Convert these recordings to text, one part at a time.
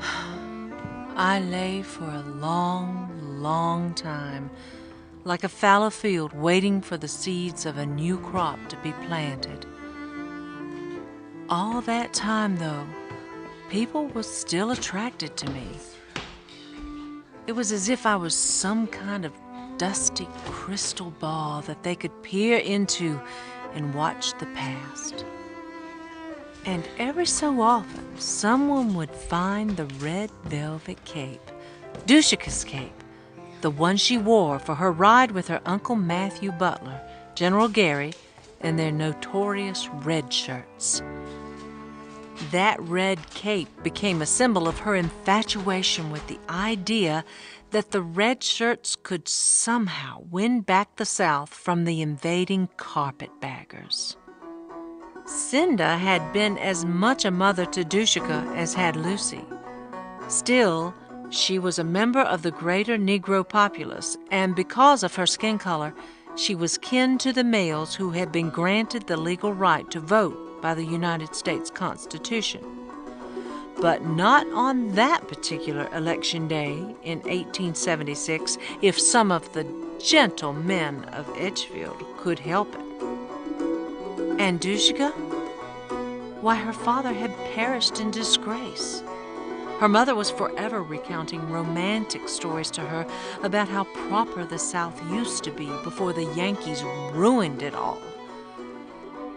I lay for a long, long time, like a fallow field waiting for the seeds of a new crop to be planted. All that time, though, people were still attracted to me. It was as if I was some kind of dusty crystal ball that they could peer into and watch the past. And every so often, someone would find the red velvet cape, Dushika's cape, the one she wore for her ride with her Uncle Matthew Butler, General Gary, and their notorious red shirts. That red cape became a symbol of her infatuation with the idea that the red shirts could somehow win back the South from the invading carpetbaggers. Cinda had been as much a mother to Dushika as had Lucy. Still, she was a member of the greater Negro populace, and because of her skin color, she was kin to the males who had been granted the legal right to vote by the United States Constitution. But not on that particular election day in 1876, if some of the gentle men of Edgewood could help it. And Dushika? Why, her father had perished in disgrace. Her mother was forever recounting romantic stories to her about how proper the South used to be before the Yankees ruined it all.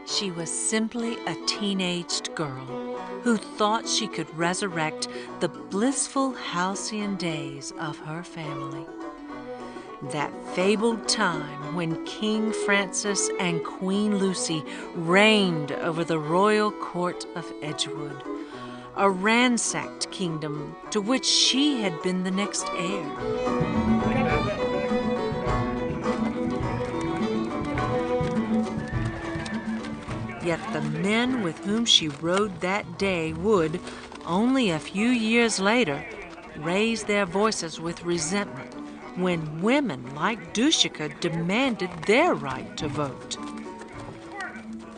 She was simply a teenaged girl who thought she could resurrect the blissful halcyon days of her family. That fabled time when King Francis and Queen Lucy reigned over the royal court of Edgewood, a ransacked kingdom to which she had been the next heir. Yet the men with whom she rode that day would, only a few years later, raise their voices with resentment when women like Dushika demanded their right to vote.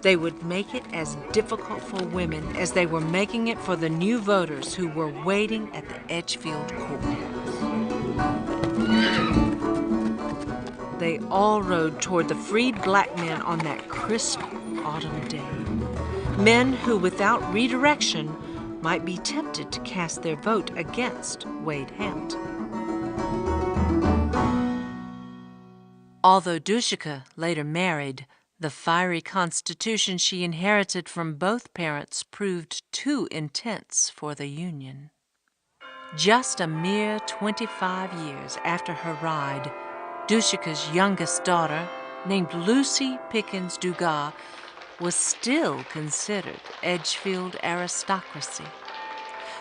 They would make it as difficult for women as they were making it for the new voters who were waiting at the Edgefield courthouse. They all rode toward the freed black men on that crisp autumn day. Men who, without redirection, might be tempted to cast their vote against Wade Hampton. Although Dushika later married, the fiery constitution she inherited from both parents proved too intense for the union. Just a mere 25 years after her ride, Dushika's youngest daughter, named Lucy Pickens Dugas, was still considered Edgefield aristocracy.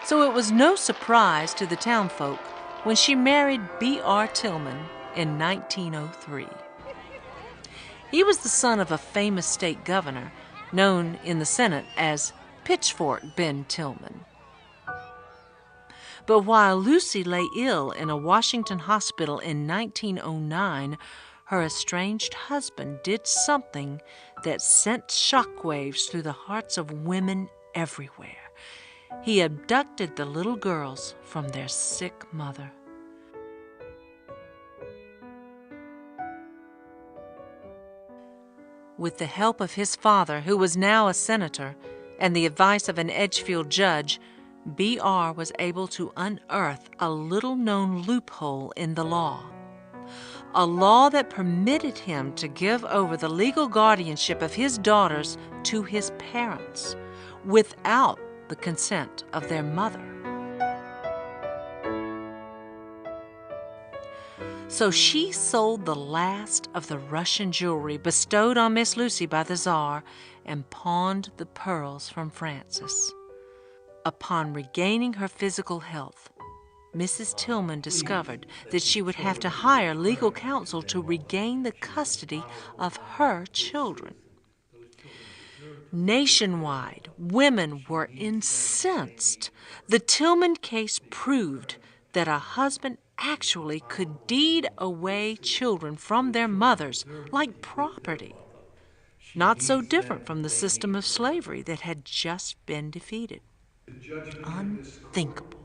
So it was no surprise to the townfolk when she married B.R. Tillman in 1903. He was the son of a famous state governor, known in the Senate as Pitchfork Ben Tillman. But while Lucy lay ill in a Washington hospital in 1909, her estranged husband did something that sent shockwaves through the hearts of women everywhere. He abducted the little girls from their sick mother. With the help of his father, who was now a senator, and the advice of an Edgefield judge, B.R. was able to unearth a little-known loophole in the law. A law that permitted him to give over the legal guardianship of his daughters to his parents without the consent of their mother. So she sold the last of the Russian jewelry bestowed on Miss Lucy by the Tsar and pawned the pearls from Francis. Upon regaining her physical health, Mrs. Tillman discovered that she would have to hire legal counsel to regain the custody of her children. Nationwide, women were incensed. The Tillman case proved that a husband actually could deed away children from their mothers like property. Not so different from the system of slavery that had just been defeated. Unthinkable.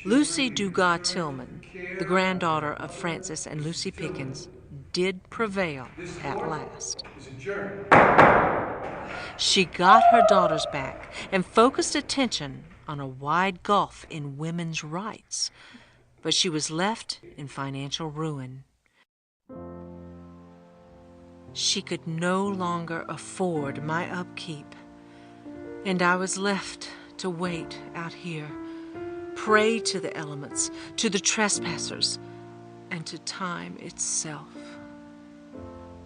Lucy Dugas Tillman, the granddaughter of Francis and Lucy Pickens, did prevail at last. She got her daughters back and focused attention on a wide gulf in women's rights, but she was left in financial ruin. She could no longer afford my upkeep, and I was left to wait out here, prey to the elements, to the trespassers, and to time itself.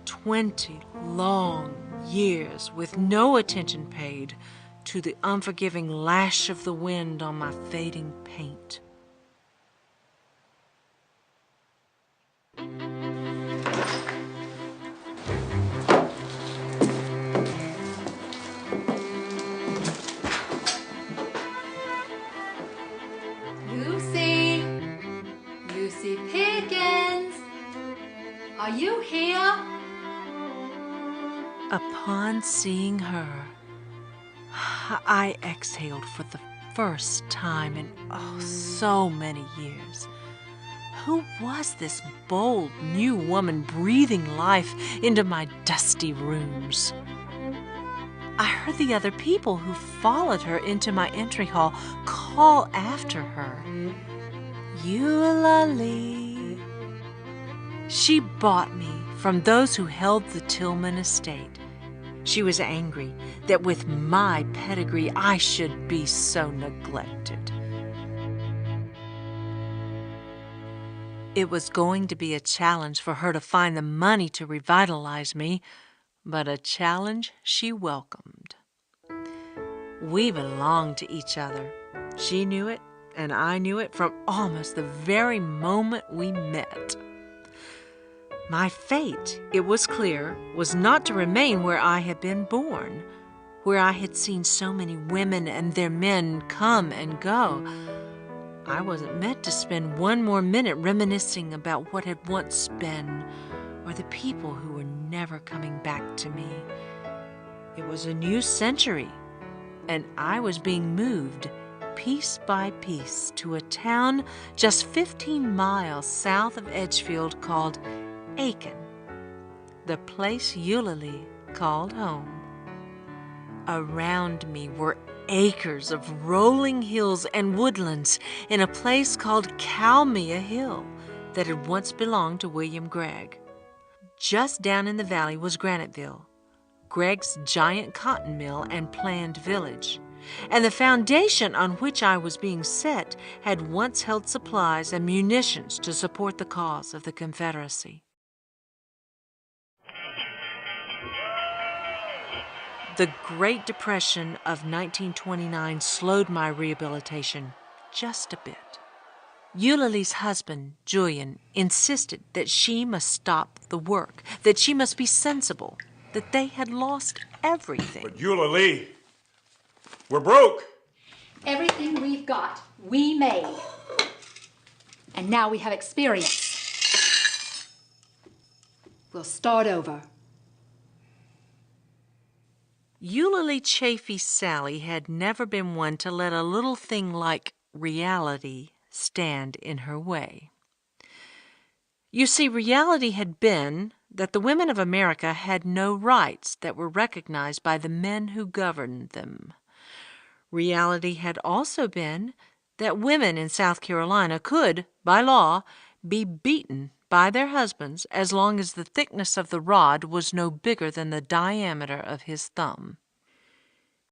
20 long years with no attention paid to the unforgiving lash of the wind on my fading paint. Lucy Pickens, are you here? Upon seeing her, I exhaled for the first time in so many years. Who was this bold new woman breathing life into my dusty rooms? I heard the other people who followed her into my entry hall call after her, "Eulalie." She bought me from those who held the Tillman estate. She was angry that with my pedigree I should be so neglected. It was going to be a challenge for her to find the money to revitalize me, but a challenge she welcomed. We belonged to each other. She knew it, and I knew it from almost the very moment we met. My fate, it was clear, was not to remain where I had been born, where I had seen so many women and their men come and go. I wasn't meant to spend one more minute reminiscing about what had once been, or the people who were never coming back to me. It was a new century, and I was being moved piece by piece to a town just 15 miles south of Edgewood called Aiken, the place Eulalie called home. Around me were acres of rolling hills and woodlands in a place called Calmia Hill that had once belonged to William Gregg. Just down in the valley was Graniteville, Gregg's giant cotton mill and planned village, and the foundation on which I was being set had once held supplies and munitions to support the cause of the Confederacy. The Great Depression of 1929 slowed my rehabilitation just a bit. Eulalie's husband, Julian, insisted that she must stop the work, that she must be sensible, that they had lost everything. But Eulalie, we're broke. Everything we've got, we made. And now we have experience. We'll start over. Eulalie Chafee Sally had never been one to let a little thing like reality stand in her way. You see, reality had been that the women of America had no rights that were recognized by the men who governed them. Reality had also been that women in South Carolina could, by law, be beaten by their husbands as long as the thickness of the rod was no bigger than the diameter of his thumb.